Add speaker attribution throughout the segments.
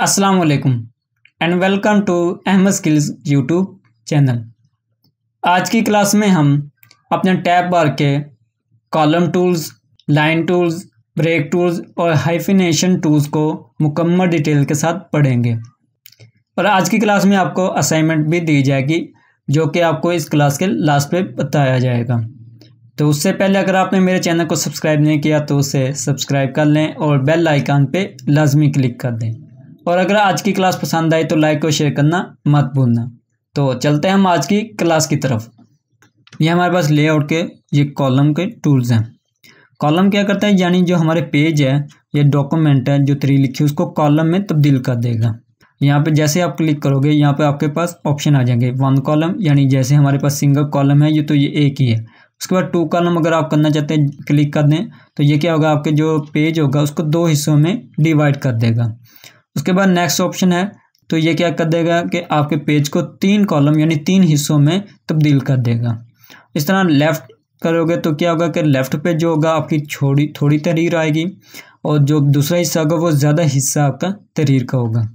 Speaker 1: अस्सलाम वालेकुम and welcome to Ahmad skills YouTube channel. आज की क्लास में हम अपने टैब बार के column tools, line tools, break tools और हाइफिनेशन टूल्स को मुकम्मल डिटेल के साथ पढ़ेंगे। और आज की क्लास में आपको असाइनमेंट भी दी जाएगी जो कि आपको इस क्लास के लास्ट पे बताया जाएगा। तो उससे पहले अगर आपने मेरे चैनल को सब्सक्राइब नहीं किया तो उसे सब्सक्राइब कर लें और बेल आइकन पे लाजमी क्लिक कर दें। और अगर आज की क्लास पसंद आई तो लाइक और शेयर करना मत भूलना। तो चलते हैं हम आज की क्लास की तरफ। ये हमारे पास लेआउट के ये कॉलम के टूल्स हैं। कॉलम क्या करता है, यानी जो हमारे पेज है या डॉक्यूमेंट है जो 3 लिखी उसको कॉलम में तब्दील कर देगा। यहाँ पे जैसे आप क्लिक करोगे यहाँ पे आपके पास ऑप्शन आ जाएंगे 1 कॉलम, यानी जैसे हमारे पास सिंगल कॉलम है ये तो ये एक ही है। उसके बाद 2 कॉलम अगर आप करना चाहते हैं क्लिक कर दें तो ये क्या होगा, आपके जो पेज होगा उसको 2 हिस्सों में डिवाइड कर देगा। उसके बाद नेक्स्ट ऑप्शन है तो ये क्या कर देगा कि आपके पेज को 3 कॉलम यानी 3 हिस्सों में तब्दील कर देगा। इस तरह लेफ़्ट करोगे तो क्या होगा कि लेफ़्ट पे जो होगा आपकी थोड़ी तहरीर आएगी और जो दूसरा हिस्सा होगा वो ज़्यादा हिस्सा आपका तहरीर का होगा।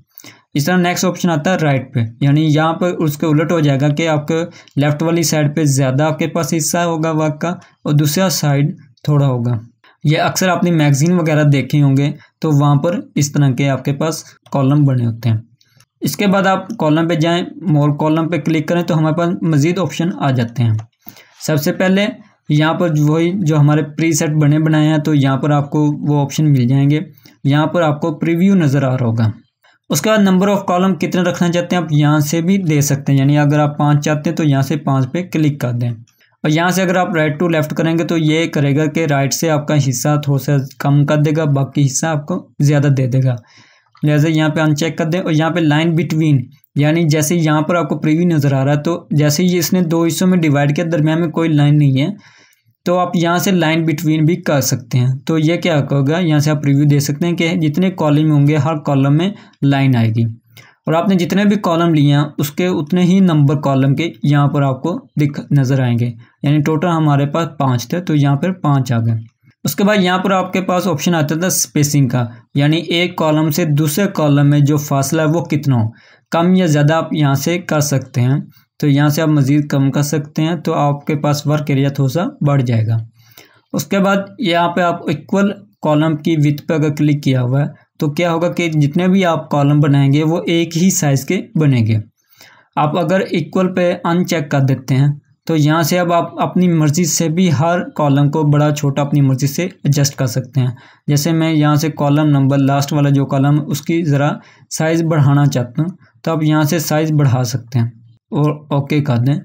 Speaker 1: इस तरह नेक्स्ट ऑप्शन आता है राइट पे, यानी यहाँ पर उसके उलट हो जाएगा कि आपके लेफ़्ट वाली साइड पे ज़्यादा आपके पास हिस्सा होगा वर्क का और दूसरा साइड थोड़ा होगा। ये अक्सर आपने मैगज़ीन वगैरह देखे होंगे तो वहाँ पर इस तरह के आपके पास कॉलम बने होते हैं। इसके बाद आप कॉलम पे जाएं, मोर कॉलम पे क्लिक करें तो हमारे पास मज़ीद ऑप्शन आ जाते हैं। सबसे पहले यहाँ पर वही जो हमारे प्रीसेट बने बनाए हैं तो यहाँ पर आपको वो ऑप्शन मिल जाएंगे। यहाँ पर आपको प्रीव्यू नज़र आ रहा होगा। उसके बाद नंबर ऑफ़ कॉलम कितने रखना चाहते हैं आप यहाँ से भी दे सकते हैं, यानी अगर आप 5 चाहते हैं तो यहाँ से 5 पे क्लिक कर दें। और यहाँ से अगर आप राइट टू लेफ़्ट करेंगे तो ये करेगा कि राइट से आपका हिस्सा थोड़ा सा कम कर देगा, बाकी हिस्सा आपको ज़्यादा दे देगा। जैसे यहाँ पे अनचेक कर दें और यहाँ पे लाइन बिटवीन, यानी जैसे यहाँ पर आपको प्रीव्यू नज़र आ रहा है तो जैसे ही इसने 2 हिस्सों में डिवाइड किया, दरम्यान में कोई लाइन नहीं है तो आप यहाँ से लाइन बिटवीन भी कर सकते हैं। तो ये क्या होगा, यहाँ से आप प्रीव्यू दे सकते हैं कि जितने कॉलम होंगे हर कॉलम में लाइन आएगी और आपने जितने भी कॉलम लिए हैं उसके उतने ही नंबर कॉलम के यहाँ पर आपको नज़र आएंगे। यानी टोटल हमारे पास 5 थे तो यहाँ पर 5 आ गए। उसके बाद यहाँ पर आपके पास ऑप्शन आता था स्पेसिंग का, यानी एक कॉलम से दूसरे कॉलम में जो फासला है वो कितना हो, कम या ज़्यादा आप यहाँ से कर सकते हैं। तो यहाँ से आप मज़ीद कम कर सकते हैं तो आपके पास वर्क एरिया थोड़ा सा बढ़ जाएगा। उसके बाद यहाँ पे आप इक्वल कॉलम की विड्थ पे अगर क्लिक किया हुआ है तो क्या होगा कि जितने भी आप कॉलम बनाएंगे वो एक ही साइज़ के बनेंगे। आप अगर इक्वल पे अनचेक कर देते हैं तो यहाँ से अब आप अपनी मर्ज़ी से भी हर कॉलम को बड़ा छोटा अपनी मर्ज़ी से एडजस्ट कर सकते हैं। जैसे मैं यहाँ से कॉलम नंबर लास्ट वाला जो कॉलम है उसकी ज़रा साइज़ बढ़ाना चाहता हूँ तो आप यहाँ से साइज़ बढ़ा सकते हैं और ओके कर दें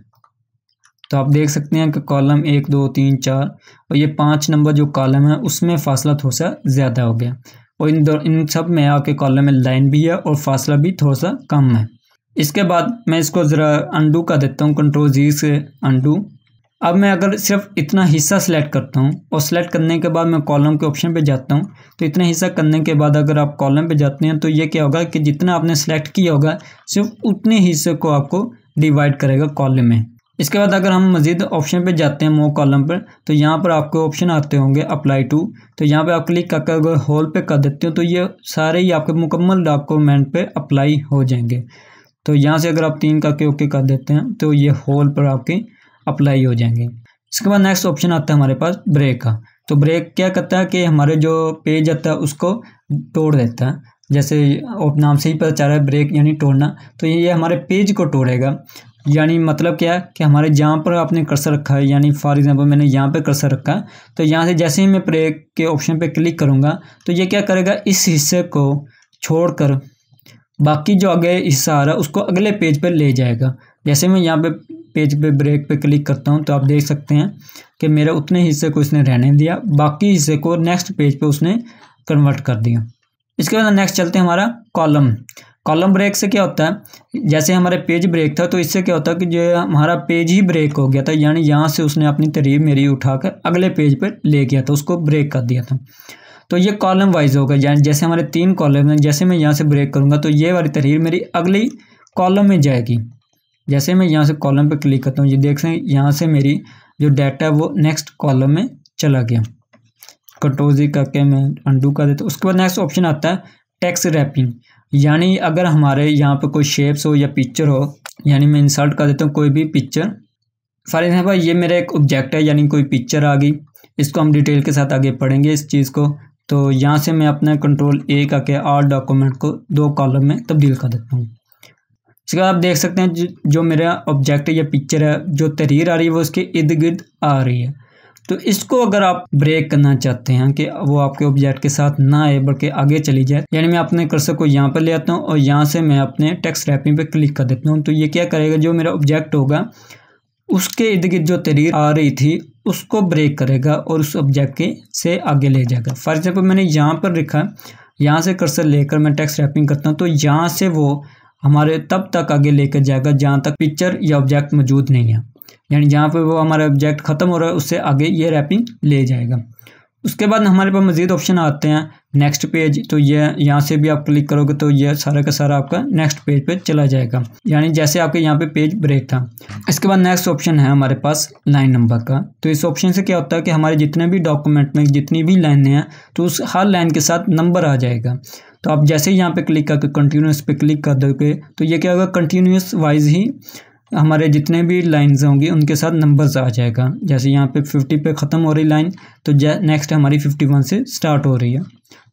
Speaker 1: तो आप देख सकते हैं कि कॉलम 1 2 3 4 और ये 5 नंबर जो कॉलम है उसमें फासला थोड़ा सा ज़्यादा हो गया और इन सब में आपके कॉलम में लाइन भी है और फासला भी थोड़ा सा कम है। इसके बाद मैं इसको ज़रा अंडू कर देता हूँ, कंट्रोल जी से अंडू। अब मैं अगर सिर्फ इतना हिस्सा सेलेक्ट करता हूँ और सेलेक्ट करने के बाद मैं कॉलम के ऑप्शन पे जाता हूँ तो इतना हिस्सा करने के बाद अगर आप कॉलम पे जाते हैं तो ये क्या होगा कि जितना आपने सेलेक्ट किया होगा सिर्फ उतने हिस्से को आपको डिवाइड करेगा कॉलम में। इसके बाद अगर हम मज़ीद ऑप्शन पे जाते हैं मोर कॉलम पर तो यहाँ पर आपको ऑप्शन आते होंगे अप्लाई टू, तो यहाँ पे आप क्लिक करके अगर होल पे कर देते हो तो ये सारे ही आपके मुकम्मल डॉक्यूमेंट पे अप्लाई हो जाएंगे। तो यहाँ से अगर आप 3 करके ओके कर देते हैं तो ये होल पर आपके अप्लाई हो जाएंगे। इसके बाद नेक्स्ट ऑप्शन आता है हमारे पास ब्रेक का। तो ब्रेक क्या करता है कि हमारे जो पेज आता है उसको तोड़ देता है, जैसे नाम से ही पता चल रहा है ब्रेक यानी तोड़ना। तो ये हमारे पेज को तोड़ेगा, यानी मतलब क्या है कि हमारे जहाँ पर आपने कर्सर रखा है, यानी फॉर एग्जांपल मैंने यहाँ पे कर्सर रखा है तो यहाँ से जैसे ही मैं ब्रेक के ऑप्शन पे क्लिक करूँगा तो ये क्या करेगा, इस हिस्से को छोड़कर बाकी जो आगे हिस्सा आ रहा है उसको अगले पेज पर ले जाएगा। जैसे मैं यहाँ पे पेज पे ब्रेक पे क्लिक करता हूँ तो आप देख सकते हैं कि मेरे उतने हिस्से को इसने रहने दिया, बाकी हिस्से को नेक्स्ट पेज पे उसने कन्वर्ट कर दिया। इसके बाद नेक्स्ट चलते हैं हमारा कॉलम ब्रेक से क्या होता है, जैसे हमारे पेज ब्रेक था तो इससे क्या होता है कि जो हमारा पेज ही ब्रेक हो गया था, यानी यहाँ से उसने अपनी तहरीर मेरी उठाकर अगले पेज पर ले गया था, उसको ब्रेक कर दिया था। तो ये कॉलम वाइज होगा, यानी जैसे हमारे 3 कॉलम हैं, जैसे मैं यहाँ से ब्रेक करूँगा तो ये वाली तहरीर मेरी अगली कॉलम में जाएगी। जैसे मैं यहाँ से कॉलम पे क्लिक करता हूँ ये देख सकते हैं यहाँ से मेरी जो डाटा है वो नेक्स्ट कॉलम में चला गया। कंट्रोल जी करके मैं अंडू कर देता हूँ। उसके बाद नेक्स्ट ऑप्शन आता है टेक्स्ट रैपिंग। यानी अगर हमारे यहाँ पे कोई शेप्स हो या पिक्चर हो, यानी मैं इंसर्ट कर देता हूँ कोई भी पिक्चर। फॉर एग्जाम्पल ये मेरा एक ऑब्जेक्ट है, यानी कोई पिक्चर आ गई, इसको हम डिटेल के साथ आगे पढ़ेंगे इस चीज़ को। तो यहाँ से मैं अपना कंट्रोल A करके ऑल डॉक्यूमेंट को 2 कॉलम में तब्दील कर देता हूँ। इसके बाद आप देख सकते हैं जो मेरा ऑब्जेक्ट या पिक्चर है, जो तहरीर आ रही है वो उसके इर्द गिर्द आ रही है। तो इसको अगर आप ब्रेक करना चाहते हैं कि वो आपके ऑब्जेक्ट के साथ ना आए बल्कि आगे चली जाए, यानी मैं अपने कर्सर को यहाँ पर ले आता हूँ और यहाँ से मैं अपने टेक्स्ट रैपिंग पे क्लिक कर देता हूँ। तो ये क्या करेगा, जो मेरा ऑब्जेक्ट होगा उसके इर्द गिर्द जो तहरीर आ रही थी उसको ब्रेक करेगा और उस ऑब्जेक्ट के से आगे ले जाएगा। फॉर एग्जाम्पल मैंने यहाँ पर लिखा, यहाँ से कर्सर लेकर मैं टेक्स्ट रैपिंग करता हूँ, तो यहाँ से वो हमारे तब तक आगे लेकर जाएगा जहाँ तक पिक्चर या ऑब्जेक्ट मौजूद नहीं है, यानी जहाँ पे वो हमारा ऑब्जेक्ट ख़त्म हो रहा है उससे आगे ये रैपिंग ले जाएगा। उसके बाद हमारे पास मज़ीद ऑप्शन आते हैं नेक्स्ट पेज। तो ये यहाँ से भी आप क्लिक करोगे तो ये सारा का सारा आपका नेक्स्ट पेज पे चला जाएगा, यानी जैसे आपके यहाँ पे पेज ब्रेक था। इसके बाद नेक्स्ट ऑप्शन है हमारे पास लाइन नंबर का। तो इस ऑप्शन से क्या होता है कि हमारे जितने भी डॉक्यूमेंट में जितनी भी लाइनें हैं तो उस हर लाइन के साथ नंबर आ जाएगा। तो आप जैसे ही यहाँ पे क्लिक करके कंटिन्यूस पे क्लिक कर दोगे तो ये क्या होगा, कंटिन्यूस वाइज ही हमारे जितने भी लाइंस होंगी उनके साथ नंबर्स आ जाएगा। जैसे यहाँ पे 50 पे ख़त्म हो रही लाइन तो नेक्स्ट हमारी 51 से स्टार्ट हो रही है,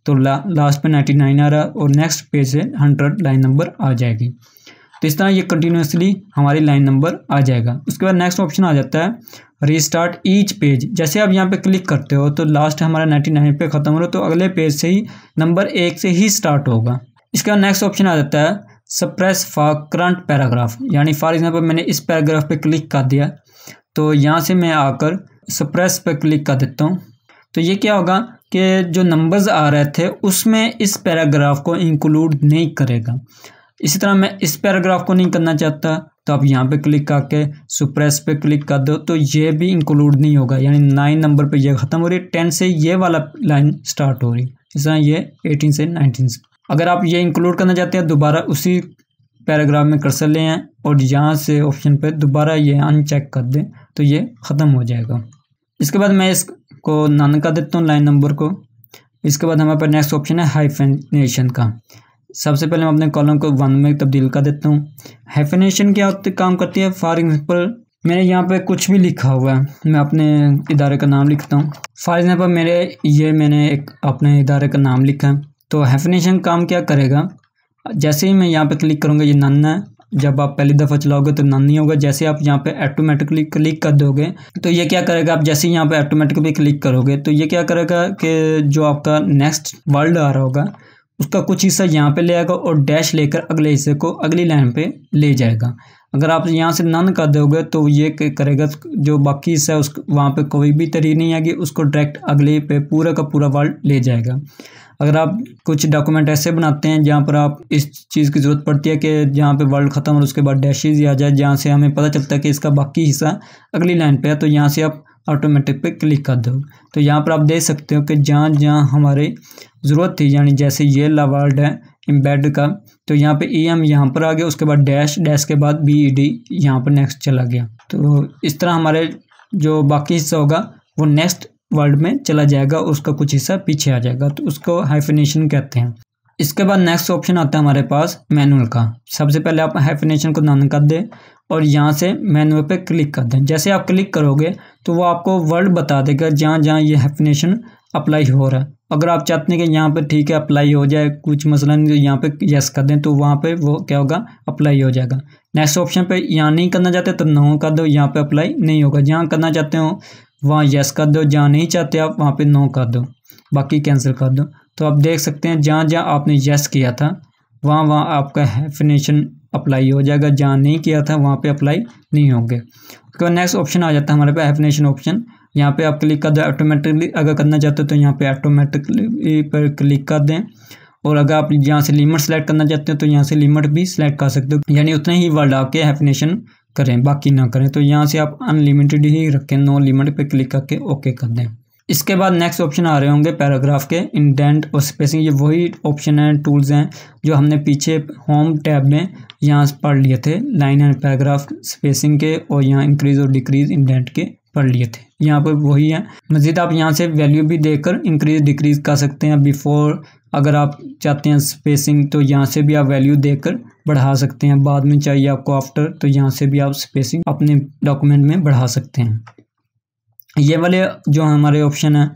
Speaker 1: तो लास्ट पे 99 आ रहा है और नेक्स्ट पेज से 100 लाइन नंबर आ जाएगी। तो इस तरह ये कंटिन्यूसली हमारी लाइन नंबर आ जाएगा। उसके बाद नेक्स्ट ऑप्शन आ जाता है रीस्टार्ट ईच पेज। जैसे आप यहाँ पे क्लिक करते हो तो लास्ट हमारा 99 पे ख़त्म हो रहा है, तो अगले पेज से ही नंबर 1 से ही स्टार्ट होगा। इसके बाद नेक्स्ट ऑप्शन आ जाता है सप्रेस फॉर करंट पैराग्राफ, यानी फॉर एग्जाम्पल मैंने इस पैराग्राफ पे क्लिक कर दिया तो यहाँ से मैं आकर सप्रेस पे क्लिक कर देता हूँ। तो ये क्या होगा कि जो नंबर्स आ रहे थे उसमें इस पैराग्राफ को इंक्लूड नहीं करेगा। इसी तरह मैं इस पैराग्राफ को नहीं करना चाहता तो आप यहाँ पे क्लिक करके सप्रेस पे क्लिक कर दो तो ये भी इंक्लूड नहीं होगा, यानी 9 नंबर पे ये ख़त्म हो रही है, 10 से ये वाला लाइन स्टार्ट हो रही है, इस तरह ये 18 से 19 से। अगर आप ये इंक्लूड करना चाहते हैं दोबारा उसी पैराग्राफ में कर्सर ले आएँ और यहाँ से ऑप्शन पे दोबारा ये अनचेक कर दें तो ये ख़त्म हो जाएगा। इसके बाद मैं इसको नन कर देता हूँ लाइन नंबर को। इसके बाद हमारे पास नेक्स्ट ऑप्शन है हाइफेनेशन का। सबसे पहले मैं अपने कॉलम को 1 में तब्दील कर देता हूँ। हाइफेनेशन क्या काम करती है, फॉर एग्जाम्पल मैंने यहाँ पे कुछ भी लिखा हुआ है, मैं अपने इदारे का नाम लिखता हूँ। फॉर एग्जाम्पल मैंने एक अपने इदारे का नाम लिखा है। तो हाइफेनेशन काम क्या करेगा, जैसे ही मैं यहाँ पे क्लिक करूँगा ये नन है, जब आप पहली दफ़ा चलाओगे तो नन नहीं होगा। जैसे आप यहाँ पे ऑटोमेटिकली क्लिक कर दोगे तो ये क्या करेगा, आप जैसे ही यहाँ पे ऑटोमेटिकली क्लिक करोगे तो ये क्या करेगा कि जो आपका नेक्स्ट वर्ड आ रहा होगा उसका कुछ हिस्सा यहाँ पे ले आएगा और डैश लेकर अगले हिस्से को अगली लाइन पे ले जाएगा। अगर आप यहाँ से नन कर दोगे तो ये करेगा, जो बाकी हिस्सा है उस वहाँ पे कोई भी तहरीर नहीं आएगी, उसको डायरेक्ट अगले पे पूरा का पूरा वर्ड ले जाएगा। अगर आप कुछ डॉक्यूमेंट ऐसे बनाते हैं जहाँ पर आप इस चीज़ की ज़रूरत पड़ती है कि जहाँ पे वर्ड ख़त्म और उसके बाद डैशेज ही आ जाए, जहाँ से हमें पता चलता है कि इसका बाकी हिस्सा अगली लाइन पे है, तो यहाँ से आप ऑटोमेटिक पे क्लिक कर दो। तो यहाँ पर आप देख सकते हो कि जहाँ जहाँ हमारे ज़रूरत थी, यानी जैसे ये वर्ड है एम्बेड का, तो यहाँ पे EM यहाँ पर आ गया, उसके बाद डैश के बाद BED यहाँ पर नेक्स्ट चला गया। तो इस तरह हमारे जो बाकी हिस्सा होगा वो नेक्स्ट वर्ड में चला जाएगा, उसका कुछ हिस्सा पीछे आ जाएगा, तो उसको हाइफेनेशन कहते हैं। इसके बाद नेक्स्ट ऑप्शन आता है हमारे पास मैनुअल का। सबसे पहले आप हाइफेनेशन को नन कर दें और यहाँ से मैनुअल पे क्लिक कर दें। जैसे आप क्लिक करोगे तो वो आपको वर्ड बता देगा जहाँ जहाँ ये हाइफेनेशन अप्लाई हो रहा है। अगर आप चाहते हैं कि यहाँ पे ठीक है अप्लाई हो जाए, कुछ मसला नहीं, तो यहाँ पे यस कर दें तो वहाँ पे वो क्या होगा, अप्लाई हो जाएगा। नेक्स्ट ऑप्शन पे यहाँ नहीं करना चाहते तो नो कर दो, यहाँ पे अप्लाई नहीं होगा। जहाँ करना चाहते हो वहाँ यस कर दो, जहाँ नहीं चाहते आप वहाँ पे नो कर दो, बाकी कैंसिल कर दो। तो आप देख सकते हैं जहाँ जहाँ आपने यस किया था वहाँ आपका हाइफेनेशन अप्लाई हो जाएगा, जहाँ नहीं किया था वहाँ पे अप्लाई नहीं होंगे। उसके बाद नेक्स्ट ऑप्शन आ जाता है हमारे पास हाइफेनेशन ऑप्शन। यहाँ पे आप क्लिक कर दो ऑटोमेटिकली, अगर करना चाहते हो तो यहाँ पे ऑटोमेटिकली पर क्लिक कर दें। और अगर आप यहाँ से लिमिट सेलेक्ट करना चाहते हो तो यहाँ से लिमिट भी सिलेक्ट कर सकते हो, यानी उतने ही वर्ड आपके हाइफेनेशन करें, बाकी ना करें। तो यहाँ से आप अनलिमिटेड ही रखें, नो लिमिट पे क्लिक करके ओके कर दें। इसके बाद नेक्स्ट ऑप्शन आ रहे होंगे पैराग्राफ के इंडेंट और स्पेसिंग। ये वही ऑप्शन हैं, टूल्स हैं जो हमने पीछे होम टैब में यहाँ पढ़ लिए थे, लाइन एंड पैराग्राफ स्पेसिंग के और यहाँ इंक्रीज और डिक्रीज इंडेंट के पढ़ लिए थे, यहाँ पर वही है। मज़ीद आप यहाँ से वैल्यू भी देकर इंक्रीज डिक्रीज कर सकते हैं। बिफोर अगर आप चाहते हैं स्पेसिंग तो यहाँ से भी आप वैल्यू देकर बढ़ा सकते हैं। बाद में चाहिए आपको आफ्टर तो यहाँ से भी आप स्पेसिंग अपने डॉक्यूमेंट में बढ़ा सकते हैं। ये वाले जो हमारे ऑप्शन है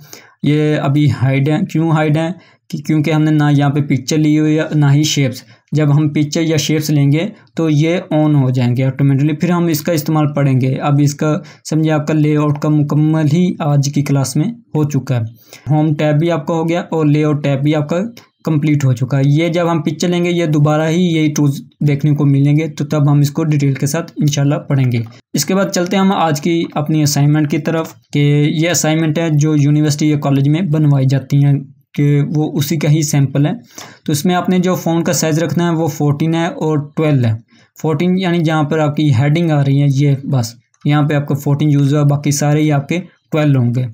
Speaker 1: ये अभी हाइड है। क्यों हाइड है क्योंकि हमने ना यहाँ पे पिक्चर ली हुई है ना ही शेप्स। जब हम पिक्चर या शेप्स लेंगे तो ये ऑन हो जाएंगे ऑटोमेटिकली, फिर हम इसका इस्तेमाल पढ़ेंगे। अब इसका समझिए आपका लेआउट का मुकम्मल ही आज की क्लास में हो चुका है। होम टैब भी आपका हो गया और लेआउट टैब भी आपका कंप्लीट हो चुका है। ये जब हम पिक्चर लेंगे ये दोबारा ही यही टूल्स देखने को मिलेंगे, तो तब हम इसको डिटेल के साथ इंशाल्लाह पढ़ेंगे। इसके बाद चलते हैं हम आज की अपनी असाइनमेंट की तरफ कि ये असाइनमेंट है जो यूनिवर्सिटी या कॉलेज में बनवाई जाती हैं कि वो उसी का ही सैंपल है। तो इसमें आपने जो फ़ॉन्ट का साइज़ रखना है वो 14 है और 12 है। 14 यानी जहाँ पर आपकी हेडिंग आ रही है ये बस यहाँ पे आपका 14 यूज़ हुआ, बाकी सारे ही आपके 12 होंगे।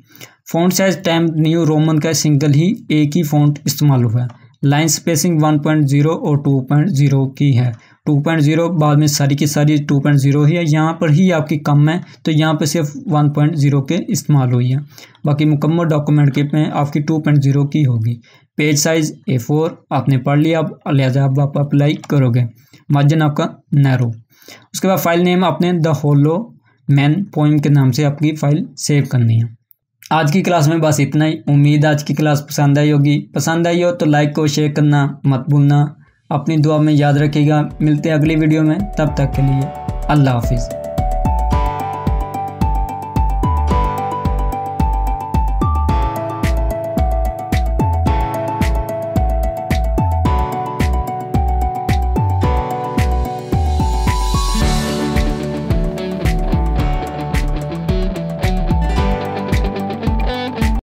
Speaker 1: Font size time new Roman का सिंगल ही एक ही फ़ॉन्ट इस्तेमाल हुआ है। लाइन स्पेसिंग 1.0 और 2.0 की है। 2.0 बाद में सारी की सारी 2.0 ही है, यहाँ पर ही आपकी कम है तो यहाँ पे सिर्फ 1.0 के इस्तेमाल हुई है। बाकी मुकम्मल डॉक्यूमेंट के में आपकी 2.0 की होगी। पेज साइज़ A4 आपने पढ़ लिया, अब लिहाजा आप अप्लाई करोगे। मार्जिन आपका नैरो। उसके बाद फाइल नेम आपने द होलो मैन पोइम के नाम से आपकी फ़ाइल सेव करनी है। आज की क्लास में बस इतना ही। उम्मीद आज की क्लास पसंद आई होगी। पसंद आई हो तो लाइक और शेयर करना मत भूलना। अपनी दुआ में याद रखिएगा। मिलते हैं अगली वीडियो में, तब तक के लिए अल्लाह हाफिज़।